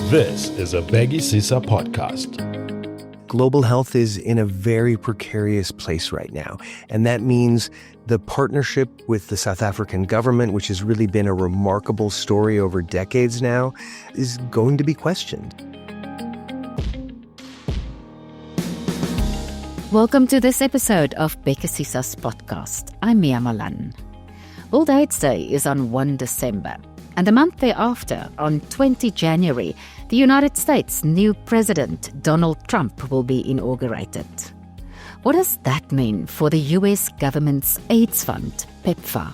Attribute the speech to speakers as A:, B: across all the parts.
A: This is a Beggy Sisa podcast.
B: Global health is in a very precarious place right now. And that means the partnership with the South African government, which has really been a remarkable story over decades now, is going to be questioned.
C: Welcome to this episode of Beggy Sisa's podcast. I'm Mia Malan. World AIDS Day is on 1 December. And the month thereafter, on 20 January, the United States' new president, Donald Trump, will be inaugurated. What does that mean for the US government's AIDS fund, Pepfar?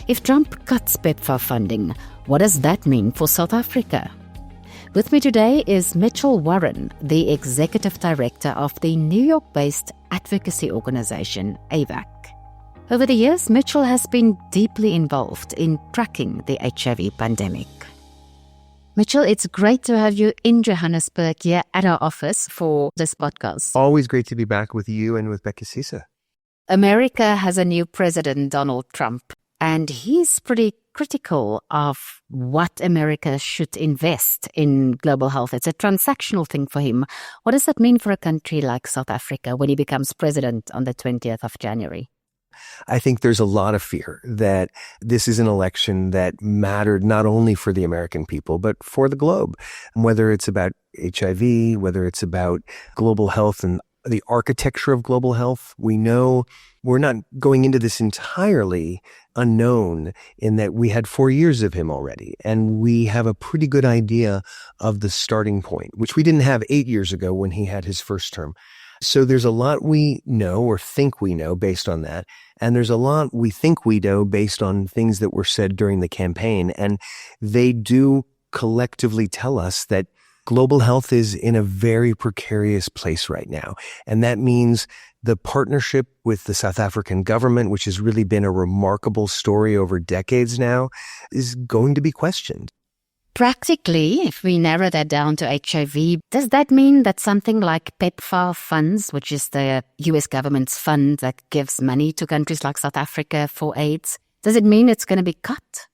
C: If Trump cuts Pepfar funding, what does that mean for South Africa? With me today is Mitchell Warren, the Executive Director of the New York-based advocacy organization, AVAC. Over the years, Mitchell has been deeply involved in tracking the HIV pandemic. Mitchell, it's great to have you in Johannesburg here at our office for this podcast.
B: Always great to be back with you and with Beggy Sisa.
C: America has a new president, Donald Trump, and he's pretty critical of what America should invest in global health. It's a transactional thing for him. What does that mean for a country like South Africa when he becomes president on the 20th of January?
B: I think there's a lot of fear that this is an election that mattered not only for the American people, but for the globe. Whether it's about HIV, whether it's about global health and the architecture of global health, we know we're not going into this entirely unknown in that we had 4 years of him already. And we have a pretty good idea of the starting point, which we didn't have 8 years ago when he had his first term. So there's a lot we know or think we know based on that. And there's a lot we think we know based on things that were said during the campaign. And they do collectively tell us that global health is in a very precarious place right now. And that means the partnership with the South African government, which has really been a remarkable story over decades now, is going to be questioned.
C: Practically, if we narrow that down to HIV, does that mean that something like Pepfar funds, which is the US government's fund that gives money to countries like South Africa for AIDS, does it mean it's going to be cut?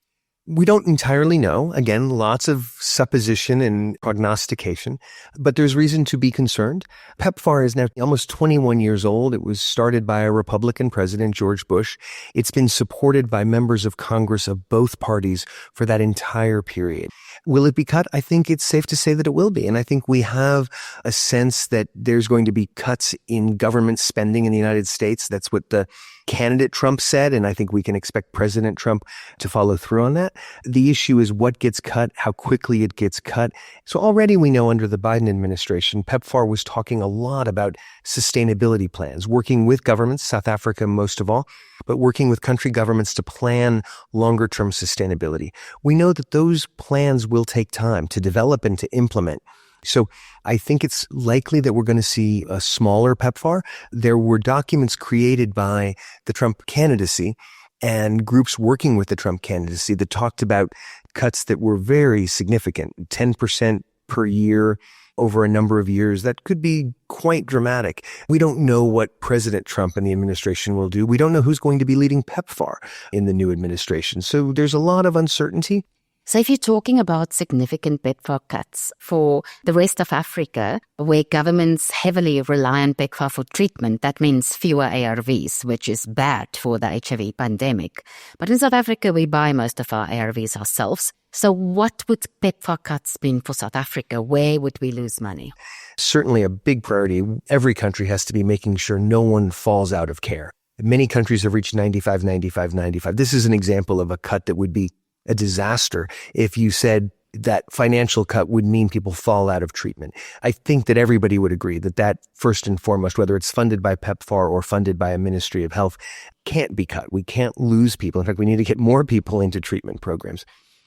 B: We don't entirely know. Again, lots of supposition and prognostication, but there's reason to be concerned. Pepfar is now almost 21 years old. It was started by a Republican president, George Bush. It's been supported by members of Congress of both parties for that entire period. Will it be cut? I think it's safe to say that it will be. And I think we have a sense that there's going to be cuts in government spending in the United States. That's what the candidate Trump said, and I think we can expect President Trump to follow through on that. The issue is what gets cut, how quickly it gets cut. So already we know under the Biden administration, Pepfar was talking a lot about sustainability plans, working with governments, South Africa most of all, but working with country governments to plan longer-term sustainability. We know that those plans will take time to develop and to implement. So I think it's likely that we're going to see a smaller Pepfar. There were documents created by the Trump candidacy and groups working with the Trump candidacy that talked about cuts that were very significant, 10% per year over a number of years. That could be quite dramatic. We don't know what President Trump and the administration will do. We don't know who's going to be leading Pepfar in the new administration. So there's a lot of uncertainty.
C: So if you're talking about significant Pepfar cuts for the rest of Africa, where governments heavily rely on Pepfar for treatment, that means fewer ARVs, which is bad for the HIV pandemic. But in South Africa, we buy most of our ARVs ourselves. So what would Pepfar cuts mean for South Africa? Where would we lose money?
B: Certainly a big priority. Every country has to be making sure no one falls out of care. Many countries have reached 95, 95, 95. This is an example of a cut that would be a disaster if you said that financial cut would mean people fall out of treatment. I think that everybody would agree that that first and foremost, whether it's funded by Pepfar or funded by a Ministry of Health, can't be cut. We can't lose people. In fact, we need to get more people into treatment programs.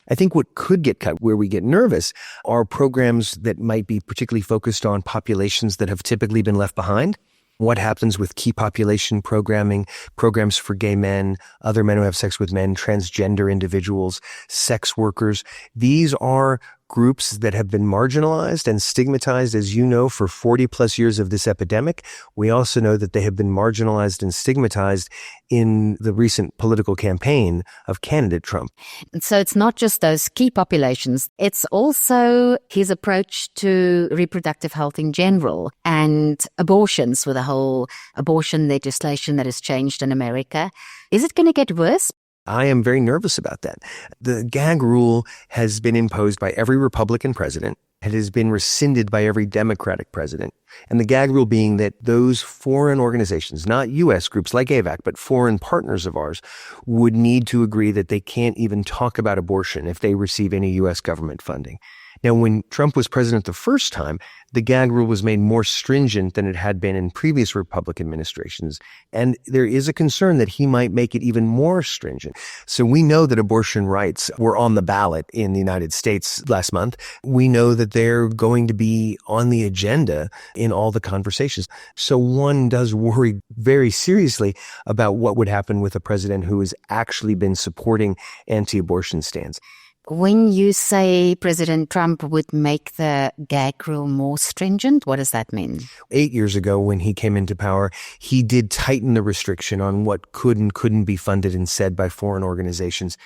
B: I think what could get cut, where we get nervous, are programs that might be particularly focused on populations that have typically been left behind. What happens with key population programming, programs for gay men, other men who have sex with men, transgender individuals, sex workers. These are groups that have been marginalized and stigmatized, as you know, for 40 plus years of this epidemic. We also know that they have been marginalized and stigmatized in the recent political campaign of candidate Trump.
C: And so it's not just those key populations, it's also his approach to reproductive health in general and abortions with the whole abortion legislation that has changed in America. Is it going to get worse?
B: I am very nervous about that. The gag rule has been imposed by every Republican president. It has been rescinded by every Democratic president. And the gag rule being that those foreign organizations, not U.S. groups like AVAC, but foreign partners of ours, would need to agree that they can't even talk about abortion if they receive any U.S. government funding. Now, when Trump was president the first time, the gag rule was made more stringent than it had been in previous Republican administrations. And there is a concern that he might make it even more stringent. So we know that abortion rights were on the ballot in the United States last month. We know that they're going to be on the agenda in all the conversations. So one does worry very seriously about what would happen with a president who has actually been supporting anti-abortion stands.
C: When you say President Trump would make the gag rule more stringent, what does that mean?
B: 8 years ago, when he came into power, he did tighten the restriction on what could and couldn't be funded and said by foreign organizations.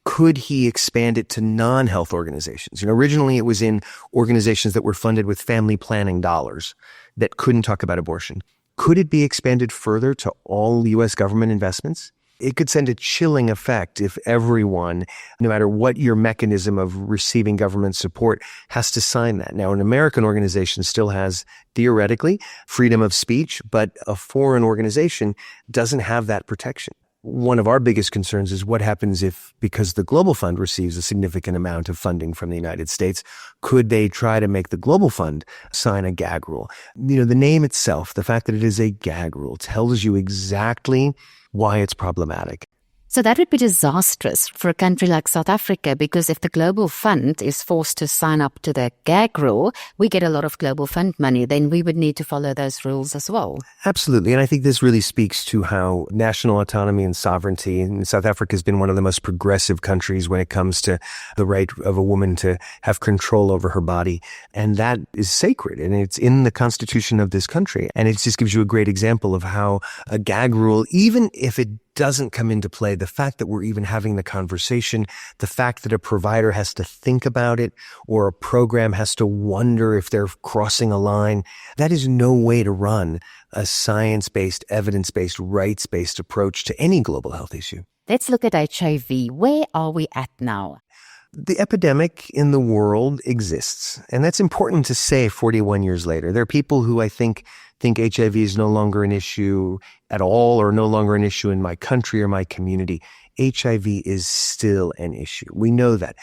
B: Could he expand it to non-health organizations? Originally it was in organizations that were funded with family planning dollars that couldn't talk about abortion. Could it be expanded further to all U.S. government investments? It could send a chilling effect if everyone, no matter what your mechanism of receiving government support, has to sign that. Now, an American organization still has, theoretically, freedom of speech, but a foreign organization doesn't have that protection. One of our biggest concerns is what happens if, because the Global Fund receives a significant amount of funding from the United States, could they try to make the Global Fund sign a gag rule? The name itself, the fact that it is a gag rule, tells you exactly why it's problematic.
C: So that would be disastrous for a country like South Africa, because if the Global Fund is forced to sign up to the gag rule, we get a lot of Global Fund money, then we would need to follow those rules as well.
B: Absolutely. And I think this really speaks to how national autonomy and sovereignty, and South Africa has been one of the most progressive countries when it comes to the right of a woman to have control over her body. And that is sacred, and it's in the constitution of this country. And it just gives you a great example of how a gag rule, even if it doesn't come into play, the fact that we're even having the conversation, the fact that a provider has to think about it or a program has to wonder if they're crossing a line, that is no way to run a science-based, evidence-based, rights-based approach to any global health issue.
C: Let's look at HIV. Where are we at now?
B: The epidemic in the world exists, and that's important to say 41 years later. There are people who I think HIV is no longer an issue at all or no longer an issue in my country or my community. HIV is still an issue. We know that.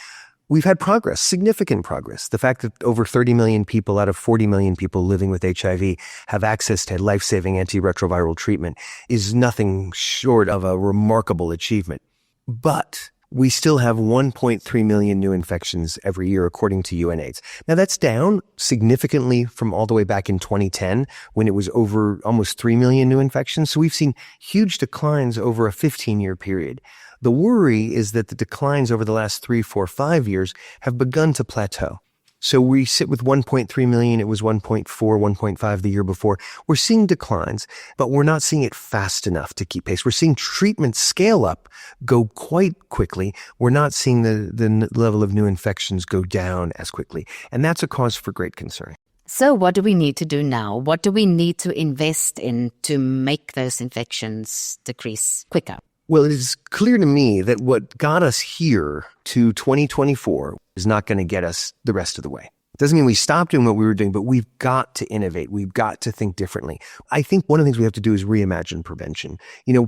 B: We've had progress, significant progress. The fact that over 30 million people out of 40 million people living with HIV have access to life-saving antiretroviral treatment is nothing short of a remarkable achievement. But we still have 1.3 million new infections every year, according to UNAIDS. Now, that's down significantly from all the way back in 2010, when it was over almost 3 million new infections. So we've seen huge declines over a 15-year period. The worry is that the declines over the last 3, 4, 5 years have begun to plateau. So we sit with 1.3 million. It was 1.4, 1.5 the year before. We're seeing declines, but we're not seeing it fast enough to keep pace. We're seeing treatment scale up go quite quickly. We're not seeing the level of new infections go down as quickly. And that's a cause for great concern.
C: So what do we need to do now? What do we need to invest in to make those infections decrease quicker?
B: Well, it is clear to me that what got us here to 2024 is not going to get us the rest of the way. It doesn't mean we stop doing what we were doing, but we've got to innovate. We've got to think differently. I think one of the things we have to do is reimagine prevention.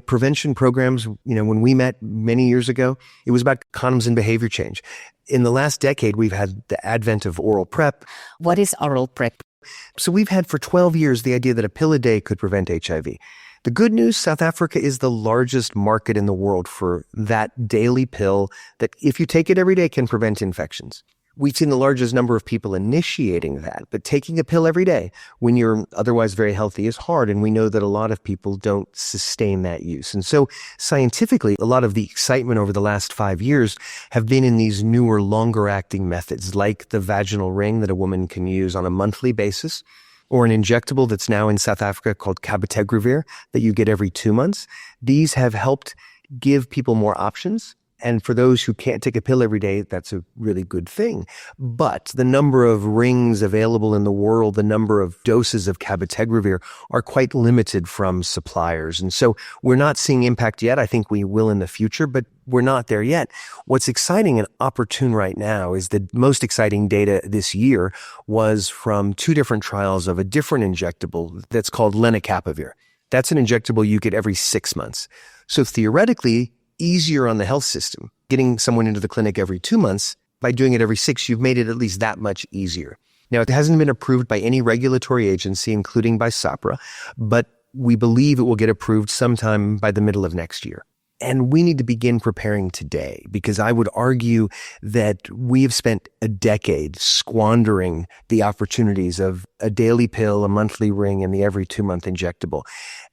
B: Prevention programs, when we met many years ago, it was about condoms and behavior change. In the last decade, we've had the advent of oral PrEP.
C: What is oral PrEP?
B: So we've had for 12 years the idea that a pill a day could prevent HIV. The good news, South Africa is the largest market in the world for that daily pill that, if you take it every day, can prevent infections. We've seen the largest number of people initiating that, but taking a pill every day when you're otherwise very healthy is hard, and we know that a lot of people don't sustain that use. And so scientifically, a lot of the excitement over the last 5 years have been in these newer, longer-acting methods, like the vaginal ring that a woman can use on a monthly basis, or an injectable that's now in South Africa called cabotegravir that you get every 2 months. These have helped give people more options. And for those who can't take a pill every day, that's a really good thing. But the number of rings available in the world, the number of doses of cabotegravir are quite limited from suppliers. And so we're not seeing impact yet. I think we will in the future, but we're not there yet. What's exciting and opportune right now is the most exciting data this year was from 2 different trials of a different injectable that's called lenacapavir. That's an injectable you get every 6 months. So theoretically, easier on the health system. Getting someone into the clinic every 2 months, by doing it every 6, you've made it at least that much easier. Now, it hasn't been approved by any regulatory agency, including by SAPRA, but we believe it will get approved sometime by the middle of next year. And we need to begin preparing today, because I would argue that we have spent a decade squandering the opportunities of a daily pill, a monthly ring, and the every 2-month injectable.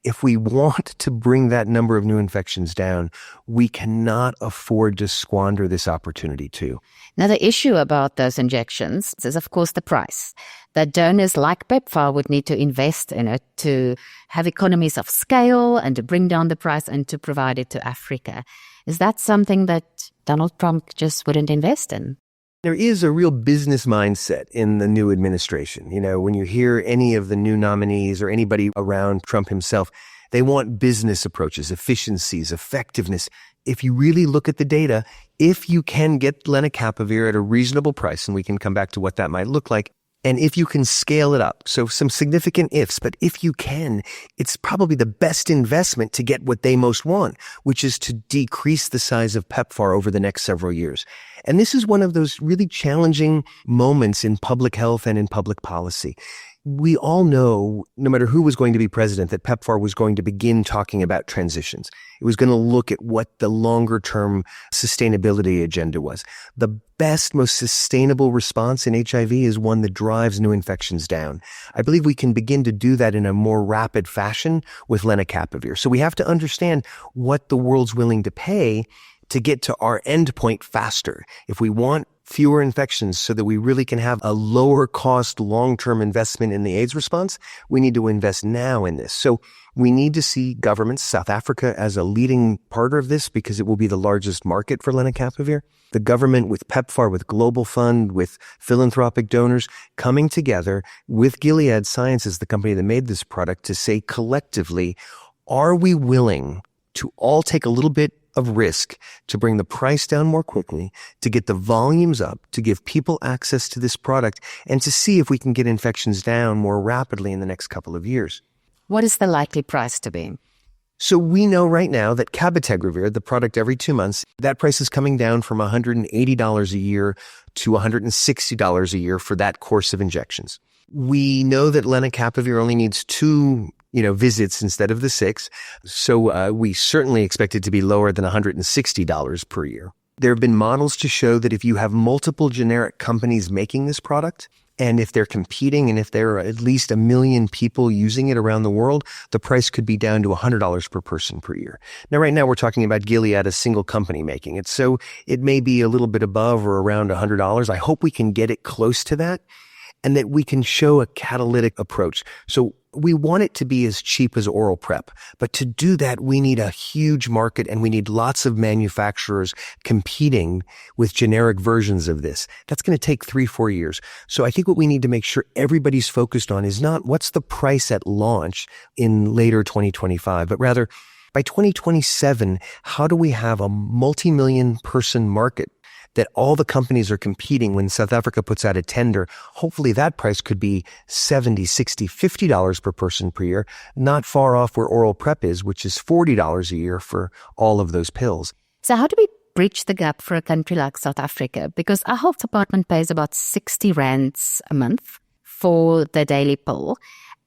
B: If we want to bring that number of new infections down, we cannot afford to squander this opportunity too.
C: Now, the issue about those injections is, of course, the price. That donors like Pepfar would need to invest in it to have economies of scale and to bring down the price and to provide it to Africa. Is that something that Donald Trump just wouldn't invest in?
B: There is a real business mindset in the new administration. You know, when you hear any of the new nominees or anybody around Trump himself, they want business approaches, efficiencies, effectiveness. If you really look at the data, if you can get lenacapavir at a reasonable price, and we can come back to what that might look like, and if you can scale it up, so some significant ifs, but if you can, it's probably the best investment to get what they most want, which is to decrease the size of Pepfar over the next several years. And this is one of those really challenging moments in public health and in public policy. We all know, no matter who was going to be president, that Pepfar was going to begin talking about transitions. It was going to look at what the longer-term sustainability agenda was. The best, most sustainable response in HIV is one that drives new infections down. I believe we can begin to do that in a more rapid fashion with lenacapavir. So we have to understand what the world's willing to pay to get to our end point faster. If we want fewer infections so that we really can have a lower cost long-term investment in the AIDS response, we need to invest now in this. So we need to see governments, South Africa as a leading partner of this because it will be the largest market for lenacapavir. The government with Pepfar, with Global Fund, with philanthropic donors coming together with Gilead Sciences, the company that made this product, to say collectively, are we willing to all take a little bit of risk to bring the price down more quickly, to get the volumes up, to give people access to this product, and to see if we can get infections down more rapidly in the next couple of years.
C: What is the likely price to be?
B: So we know right now that cabotegravir, the product every 2 months, that price is coming down from $180 a year to $160 a year for that course of injections. We know that lenacapavir only needs 2 visits instead of the 6. So we certainly expect it to be lower than $160 per year. There have been models to show that if you have multiple generic companies making this product, and if they're competing, and if there are at least 1 million people using it around the world, the price could be down to $100 per person per year. Now, right now, we're talking about Gilead, a single company making it. So it may be a little bit above or around $100. I hope we can get it close to that, and that we can show a catalytic approach. So we want it to be as cheap as oral PrEP, but to do that, we need a huge market and we need lots of manufacturers competing with generic versions of this. That's going to take 3-4 years. So I think what we need to make sure everybody's focused on is not what's the price at launch in later 2025, but rather by 2027, how do we have a multi-million person market that all the companies are competing when South Africa puts out a tender? Hopefully that price could be $70, $60, $50 per person per year, not far off where oral PrEP is, which is $40 a year for all of those pills.
C: So how do we bridge the gap for a country like South Africa? Because our health department pays about 60 rands a month for the daily pill.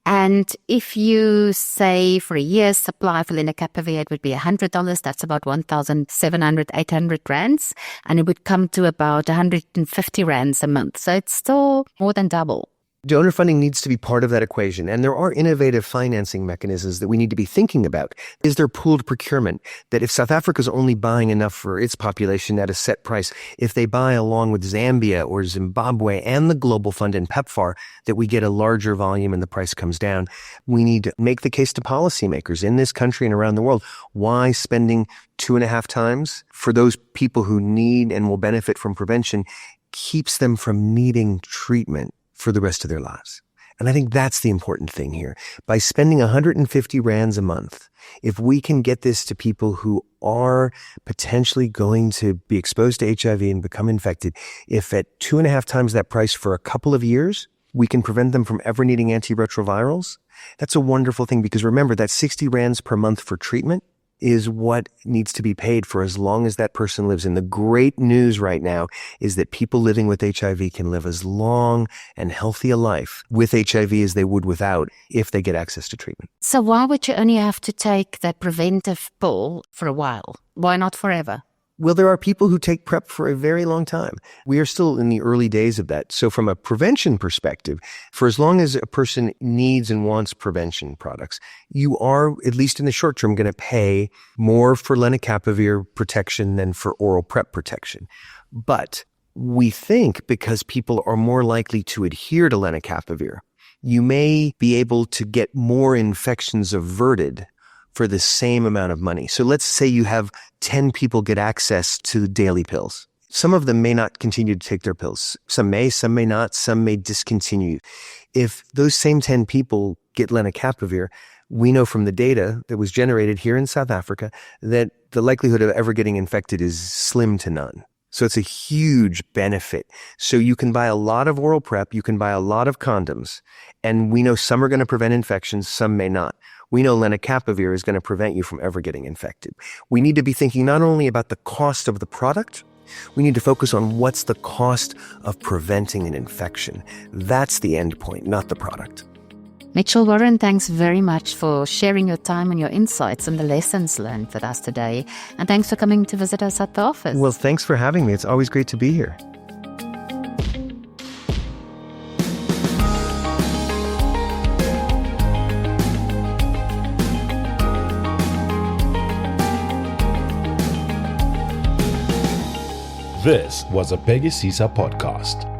C: And if you say for a year's supply for lenacapavir, it would be $100. That's about 1,700, 800 rands. And it would come to about 150 rands a month. So it's still more than double.
B: Donor funding needs to be part of that equation, and there are innovative financing mechanisms that we need to be thinking about. Is there pooled procurement, that if South Africa is only buying enough for its population at a set price, if they buy along with Zambia or Zimbabwe and the Global Fund and Pepfar, that we get a larger volume and the price comes down? We need to make the case to policymakers in this country and around the world. Why spending 2.5 times for those people who need and will benefit from prevention keeps them from needing treatment for the rest of their lives? And I think that's the important thing here. By spending 150 rands a month, if we can get this to people who are potentially going to be exposed to HIV and become infected, if at 2.5 times that price for a couple of years, we can prevent them from ever needing antiretrovirals, that's a wonderful thing, because remember that 60 rands per month for treatment is what needs to be paid for as long as that person lives. And the great news right now is that people living with HIV can live as long and healthy a life with HIV as they would without, if they get access to treatment.
C: So why would you only have to take that preventive pill for a while? Why not forever?
B: Well, there are people who take PrEP for a very long time. We are still in the early days of that. So from a prevention perspective, for as long as a person needs and wants prevention products, you are, at least in the short term, going to pay more for lenacapavir protection than for oral PrEP protection. But we think because people are more likely to adhere to lenacapavir, you may be able to get more infections averted for the same amount of money. So let's say you have 10 people get access to daily pills. Some of them may not continue to take their pills. Some may not, some may discontinue. If those same 10 people get lenacapavir, we know from the data that was generated here in South Africa that the likelihood of ever getting infected is slim to none. So it's a huge benefit. So you can buy a lot of oral PrEP, you can buy a lot of condoms, and we know some are going to prevent infections, some may not. We know lenacapavir is going to prevent you from ever getting infected. We need to be thinking not only about the cost of the product, we need to focus on what's the cost of preventing an infection. That's the end point, not the product.
C: Mitchell Warren, thanks very much for sharing your time and your insights and the lessons learned with us today. And thanks for coming to visit us at the office.
B: Well, thanks for having me. It's always great to be here.
A: This was a Peggy Caesar podcast.